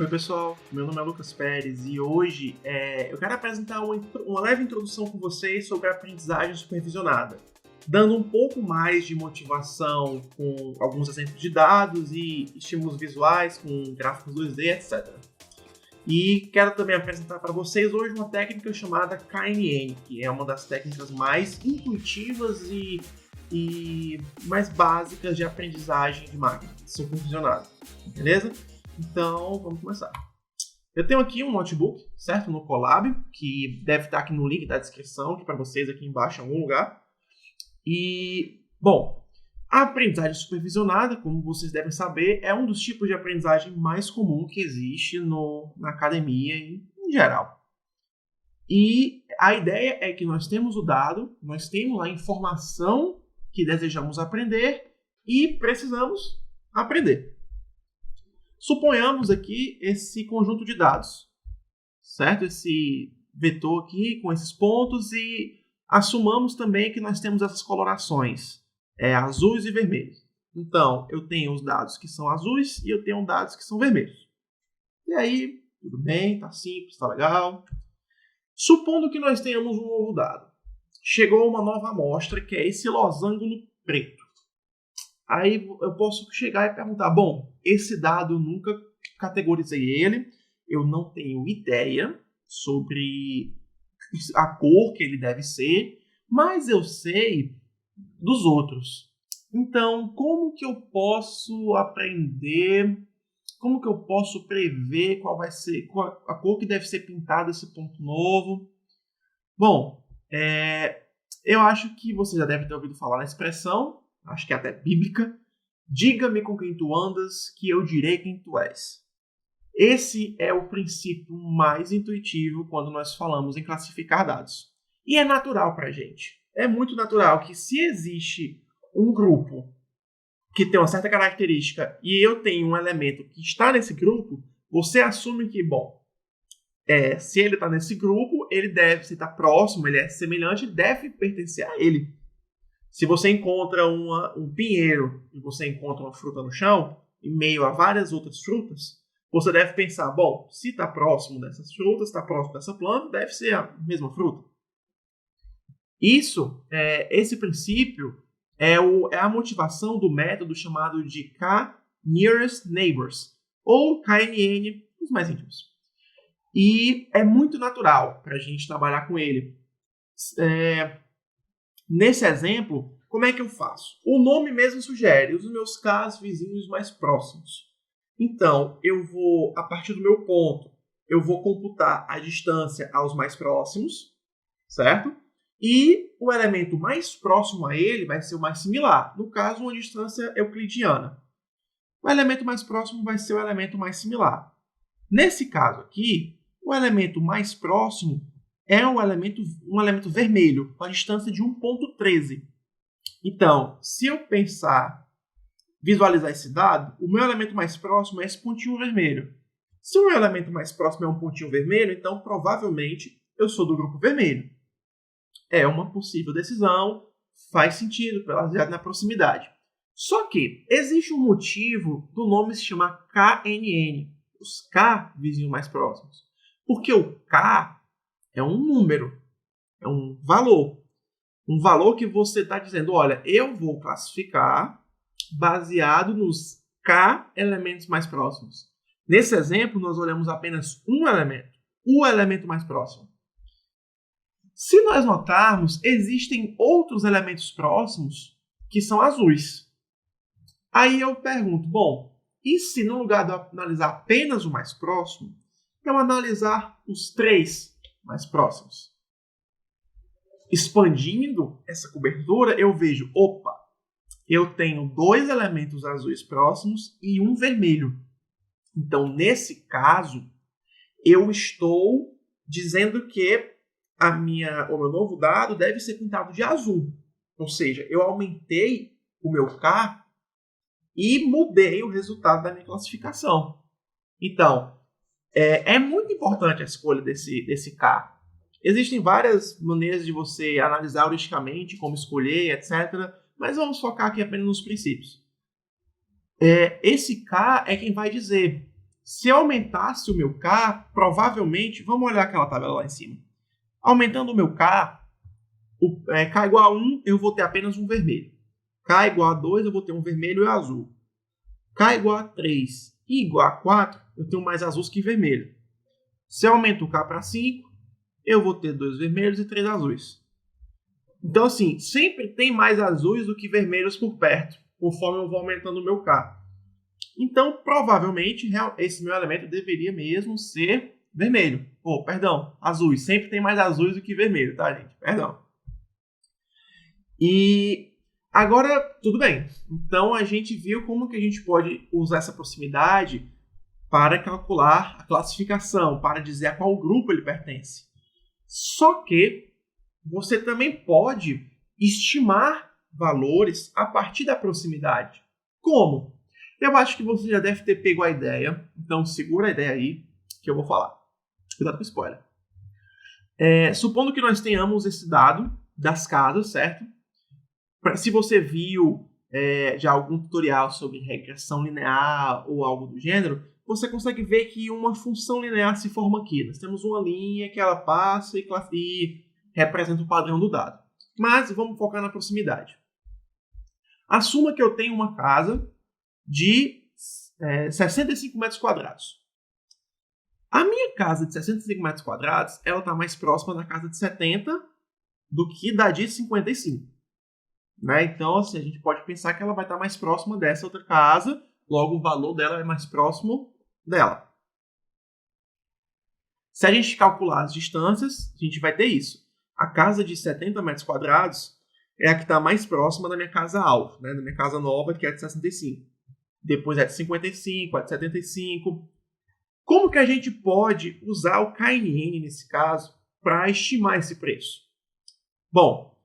Oi pessoal, meu nome é Lucas Pérez e hoje eu quero apresentar uma leve introdução com vocês sobre a aprendizagem supervisionada, dando um pouco mais de motivação com alguns exemplos de dados e estímulos visuais com gráficos 2D, etc. E quero também apresentar para vocês hoje uma técnica chamada KNN, que é uma das técnicas mais intuitivas e mais básicas de aprendizagem de máquina supervisionada, beleza? Então, vamos começar. Eu tenho aqui um notebook, certo? No Colab, que deve estar aqui no link da descrição, aqui para vocês aqui embaixo em algum lugar. E, bom, a aprendizagem supervisionada, como vocês devem saber, é um dos tipos de aprendizagem mais comum que existe na academia em geral. E a ideia é que nós temos o dado, nós temos a informação que desejamos aprender e precisamos aprender. Suponhamos aqui esse conjunto de dados, certo? Esse vetor aqui com esses pontos e assumamos também que nós temos essas colorações, azuis e vermelhos. Então, eu tenho os dados que são azuis e eu tenho dados que são vermelhos. E aí, tudo bem, tá simples, tá legal. Supondo que nós tenhamos um novo dado. Chegou uma nova amostra que é esse losango preto. Aí eu posso chegar e perguntar, bom, esse dado eu nunca categorizei ele, eu não tenho ideia sobre a cor que ele deve ser, mas eu sei dos outros. Então, como que eu posso aprender, como que eu posso prever qual vai ser a cor que deve ser pintada esse ponto novo? Bom, eu acho que você já deve ter ouvido falar na expressão, acho que é até bíblica, diga-me com quem tu andas, que eu direi quem tu és. Esse é o princípio mais intuitivo quando nós falamos em classificar dados. E é natural para a gente. É muito natural que se existe um grupo que tem uma certa característica e eu tenho um elemento que está nesse grupo, você assume que, bom, se ele está nesse grupo, ele deve, se está próximo, ele é semelhante, deve pertencer a ele. Se você encontra um pinheiro e você encontra uma fruta no chão, em meio a várias outras frutas, você deve pensar, bom, se está próximo dessas frutas, está próximo dessa planta, deve ser a mesma fruta. Esse princípio é a motivação do método chamado de K-Nearest Neighbors, ou KNN, os mais íntimos. E é muito natural para a gente trabalhar com ele. Nesse exemplo, como é que eu faço? O nome mesmo sugere os meus Ks vizinhos mais próximos. Então, eu vou, a partir do meu ponto, eu vou computar a distância aos mais próximos, certo? E o elemento mais próximo a ele vai ser o mais similar. No caso, uma distância euclidiana. O elemento mais próximo vai ser o elemento mais similar. Nesse caso aqui, o elemento mais próximo é um elemento vermelho, com a distância de 1,13. Então, se eu visualizar esse dado, o meu elemento mais próximo é esse pontinho vermelho. Se o meu elemento mais próximo é um pontinho vermelho, então provavelmente eu sou do grupo vermelho. É uma possível decisão, faz sentido, baseado na proximidade. Só que existe um motivo do nome se chamar KNN, os K vizinhos mais próximos. Porque o K é um número, é um valor. Um valor que você está dizendo, olha, eu vou classificar baseado nos K elementos mais próximos. Nesse exemplo, nós olhamos apenas um elemento, o elemento mais próximo. Se nós notarmos, existem outros elementos próximos que são azuis. Aí eu pergunto, bom, e se no lugar de eu analisar apenas o mais próximo, eu analisar os 3 mais próximos? Expandindo essa cobertura, eu vejo, opa, eu tenho 2 elementos azuis próximos e um vermelho. Então, nesse caso, eu estou dizendo que o meu novo dado deve ser pintado de azul. Ou seja, eu aumentei o meu K e mudei o resultado da minha classificação. Então, é muito importante a escolha desse K. Existem várias maneiras de você analisar heuristicamente, como escolher, etc. Mas vamos focar aqui apenas nos princípios. Esse K é quem vai dizer Se eu aumentasse o meu K, provavelmente, vamos olhar aquela tabela lá em cima. Aumentando o meu K, K igual a 1, eu vou ter apenas um vermelho. K igual a 2, eu vou ter um vermelho e azul. K igual a 3 e igual a 4, eu tenho mais azuis que vermelho. Se eu aumento o K para 5, eu vou ter 2 vermelhos e 3 azuis. Então, assim, sempre tem mais azuis do que vermelhos por perto, conforme eu vou aumentando o meu K. Então, provavelmente, esse meu elemento deveria mesmo ser vermelho. Azuis. Sempre tem mais azuis do que vermelho, tá, gente? Perdão. E agora, tudo bem. Então, a gente viu como que a gente pode usar essa proximidade para calcular a classificação, para dizer a qual grupo ele pertence. Só que você também pode estimar valores a partir da proximidade. Como? Eu acho que você já deve ter pego a ideia, então segura a ideia aí que eu vou falar. Cuidado com o spoiler. Supondo que nós tenhamos esse dado das casas, certo? Se você viu já algum tutorial sobre regressão linear ou algo do gênero, você consegue ver que uma função linear se forma aqui. Nós temos uma linha que ela passa e representa o padrão do dado. Mas vamos focar na proximidade. Assuma que eu tenho uma casa de 65 metros quadrados. A minha casa de 65 metros quadrados, ela está mais próxima da casa de 70 do que da de 55. Né? Então, assim, a gente pode pensar que ela vai estar mais próxima dessa outra casa, logo o valor dela é mais próximo dela. Se a gente calcular as distâncias, a gente vai ter isso. A casa de 70 metros quadrados é a que está mais próxima da minha casa alvo, né? Da minha casa nova, que é de 65. Depois é de 55, é de 75. Como que a gente pode usar o KNN, nesse caso, para estimar esse preço? Bom,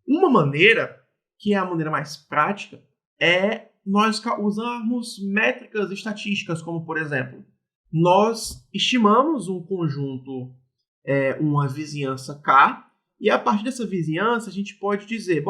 uma maneira, que é a maneira mais prática, é nós usarmos métricas estatísticas, como, por exemplo, nós estimamos um conjunto, uma vizinhança K, e a partir dessa vizinhança a gente pode dizer,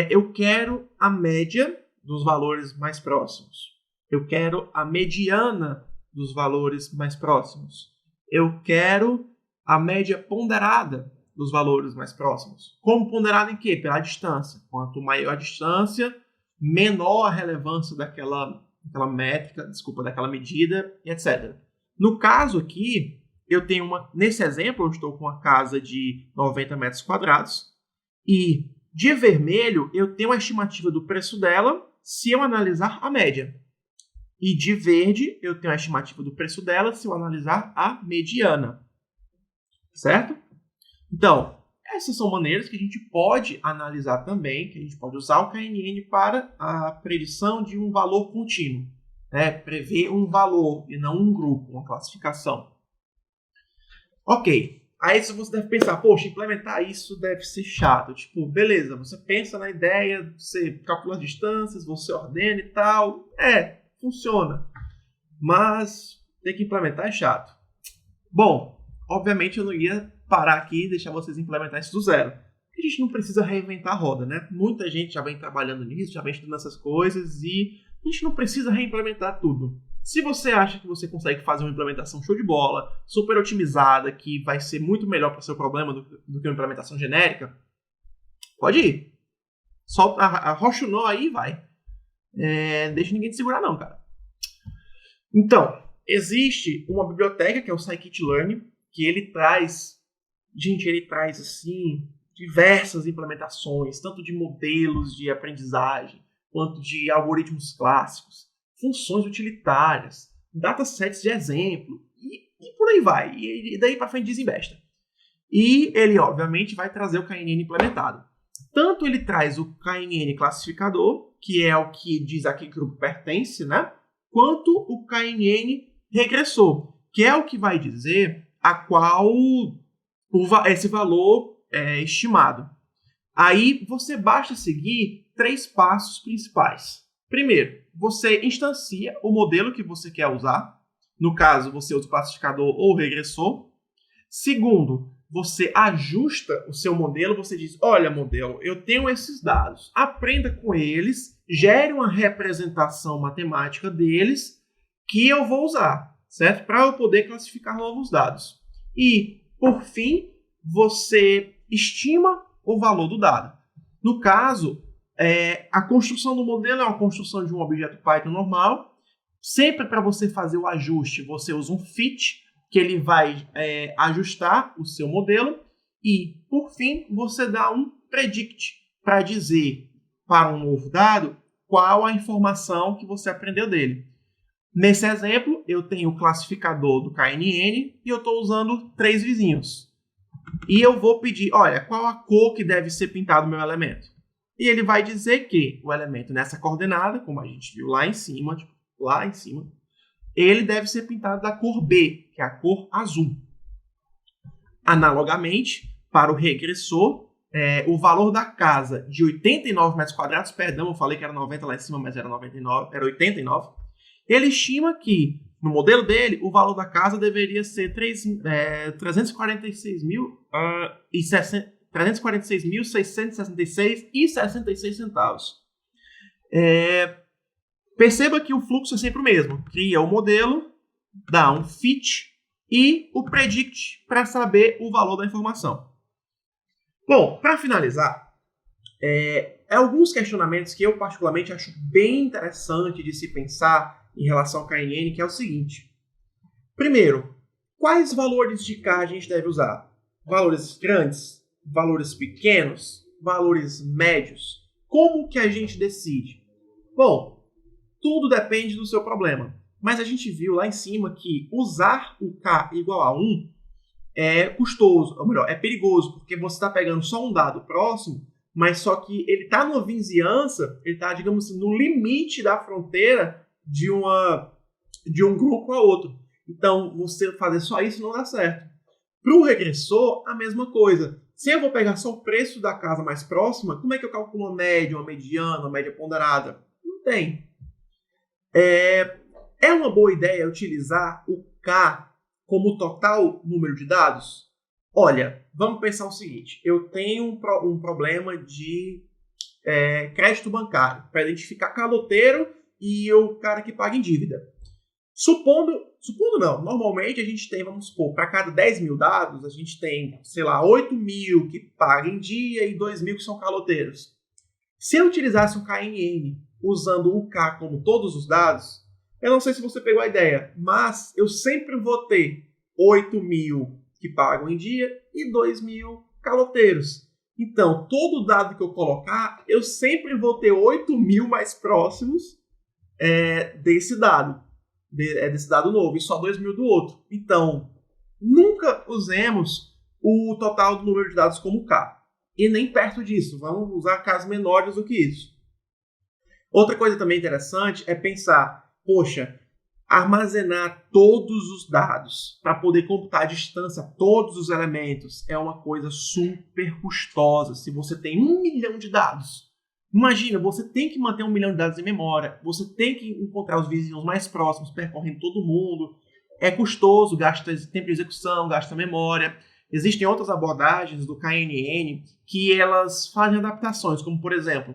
eu quero a média dos valores mais próximos. Eu quero a mediana dos valores mais próximos. Eu quero a média ponderada dos valores mais próximos. Como ponderada em quê? Pela distância. Quanto maior a distância, menor a relevância daquela métrica, daquela medida, etc. No caso aqui, eu tenho nesse exemplo, eu estou com uma casa de 90 metros quadrados, e de vermelho, eu tenho a estimativa do preço dela se eu analisar a média. E de verde, eu tenho a estimativa do preço dela se eu analisar a mediana. Certo? Então, essas são maneiras que a gente pode analisar também, que a gente pode usar o KNN para a predição de um valor contínuo. Prever um valor e não um grupo, uma classificação. Ok. Aí você deve pensar, poxa, implementar isso deve ser chato. Tipo, beleza, você pensa na ideia, você calcula as distâncias, você ordena e tal. Funciona. Mas ter que implementar é chato. Bom, obviamente eu não ia parar aqui e deixar vocês implementar isso do zero. A gente não precisa reinventar a roda, né? Muita gente já vem trabalhando nisso, já vem estudando essas coisas e a gente não precisa reimplementar tudo. Se você acha que você consegue fazer uma implementação show de bola, super otimizada, que vai ser muito melhor para o seu problema do que uma implementação genérica, pode ir. Solta, arrocha o nó aí e vai. Deixa ninguém te segurar não, cara. Então, existe uma biblioteca que é o Scikit-Learn, que ele traz, assim, diversas implementações, tanto de modelos de aprendizagem, quanto de algoritmos clássicos, funções utilitárias, datasets de exemplo, e por aí vai. E daí para frente desinvesta. E ele, obviamente, vai trazer o KNN implementado. Tanto ele traz o KNN classificador, que é o que diz a que grupo pertence, né? Quanto o KNN regressor, que é o que vai dizer a qual esse valor é estimado. Aí você basta seguir 3 passos principais. Primeiro, você instancia o modelo que você quer usar. No caso, você usa o classificador ou o regressor. Segundo, você ajusta o seu modelo. Você diz, olha, modelo, eu tenho esses dados. Aprenda com eles, gere uma representação matemática deles que eu vou usar. certo? Para eu poder classificar novos dados. E, por fim, você estima o valor do dado. No caso, a construção do modelo é uma construção de um objeto Python normal. Sempre para você fazer o ajuste, você usa um fit, que ele vai ajustar o seu modelo. E, por fim, você dá um predict para dizer para um novo dado qual a informação que você aprendeu dele. Nesse exemplo, eu tenho o classificador do KNN e eu estou usando 3 vizinhos. E eu vou pedir, olha, qual a cor que deve ser pintado o meu elemento? E ele vai dizer que o elemento nessa coordenada, como a gente viu lá em cima, ele deve ser pintado da cor B, que é a cor azul. Analogamente, para o regressor, o valor da casa de 89 metros quadrados, perdão, eu falei que era 90 lá em cima, mas era 99, era 89. Ele estima que, no modelo dele, o valor da casa deveria ser 346.666,66 centavos. Perceba que o fluxo é sempre o mesmo. Cria o modelo, dá um fit e o predict para saber o valor da informação. Bom, para finalizar, alguns questionamentos que eu particularmente acho bem interessante de se pensar em relação ao KNN, que é o seguinte. Primeiro, quais valores de K a gente deve usar? Valores grandes? Valores pequenos? Valores médios? Como que a gente decide? Bom, tudo depende do seu problema. Mas a gente viu lá em cima que usar o K igual a 1 é custoso, ou melhor, é perigoso, porque você está pegando só um dado próximo, mas só que ele está numa vizinhança, ele está, digamos assim, no limite da fronteira de um grupo a outro. Então, você fazer só isso não dá certo. Para o regressor, a mesma coisa. Se eu vou pegar só o preço da casa mais próxima, como é que eu calculo uma média, uma mediana, uma média ponderada? Não tem. É uma boa ideia utilizar o K como total número de dados? Olha, vamos pensar o seguinte. Eu tenho um problema de crédito bancário para identificar caloteiro e o cara que paga em dívida. Supondo não, normalmente a gente tem, vamos supor, para cada 10 mil dados, a gente tem, sei lá, 8 mil que pagam em dia e 2 mil que são caloteiros. Se eu utilizasse um KNN usando o K como todos os dados, eu não sei se você pegou a ideia, mas eu sempre vou ter 8 mil que pagam em dia e 2 mil caloteiros. Então, todo dado que eu colocar, eu sempre vou ter 8 mil mais próximos desse dado novo, e só 2 mil do outro. Então, nunca usemos o total do número de dados como K. E nem perto disso. Vamos usar Ks menores do que isso. Outra coisa também interessante é pensar, poxa, armazenar todos os dados para poder computar a distância, todos os elementos, é uma coisa super custosa. Se você tem 1 milhão de dados, imagina, você tem que manter 1 milhão de dados em memória, você tem que encontrar os vizinhos mais próximos, percorrendo todo mundo. É custoso, gasta tempo de execução, gasta memória. Existem outras abordagens do KNN que elas fazem adaptações, como por exemplo,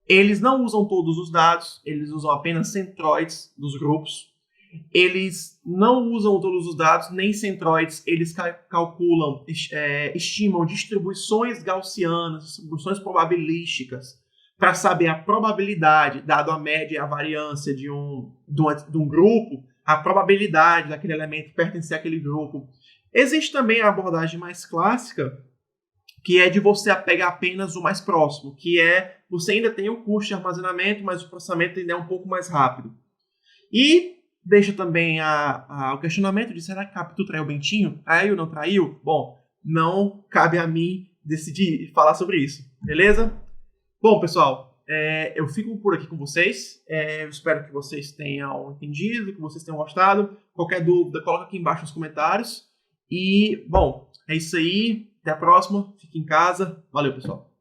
eles não usam todos os dados, eles usam apenas centroides dos grupos. Eles não usam todos os dados, nem centroides, eles calculam, estimam distribuições gaussianas, distribuições probabilísticas, para saber a probabilidade, dado a média e a variância de um grupo, a probabilidade daquele elemento pertencer àquele grupo. Existe também a abordagem mais clássica, que é de você pegar apenas o mais próximo, que você ainda tem o custo de armazenamento, mas o processamento ainda é um pouco mais rápido. E deixa também o questionamento de será que Capitu traiu o Bentinho? Traiu, não traiu? Bom, não cabe a mim decidir e falar sobre isso, beleza? Bom, pessoal, eu fico por aqui com vocês. Eu espero que vocês tenham entendido, que vocês tenham gostado. Qualquer dúvida, coloca aqui embaixo nos comentários. E, bom, é isso aí. Até a próxima. Fique em casa. Valeu, pessoal.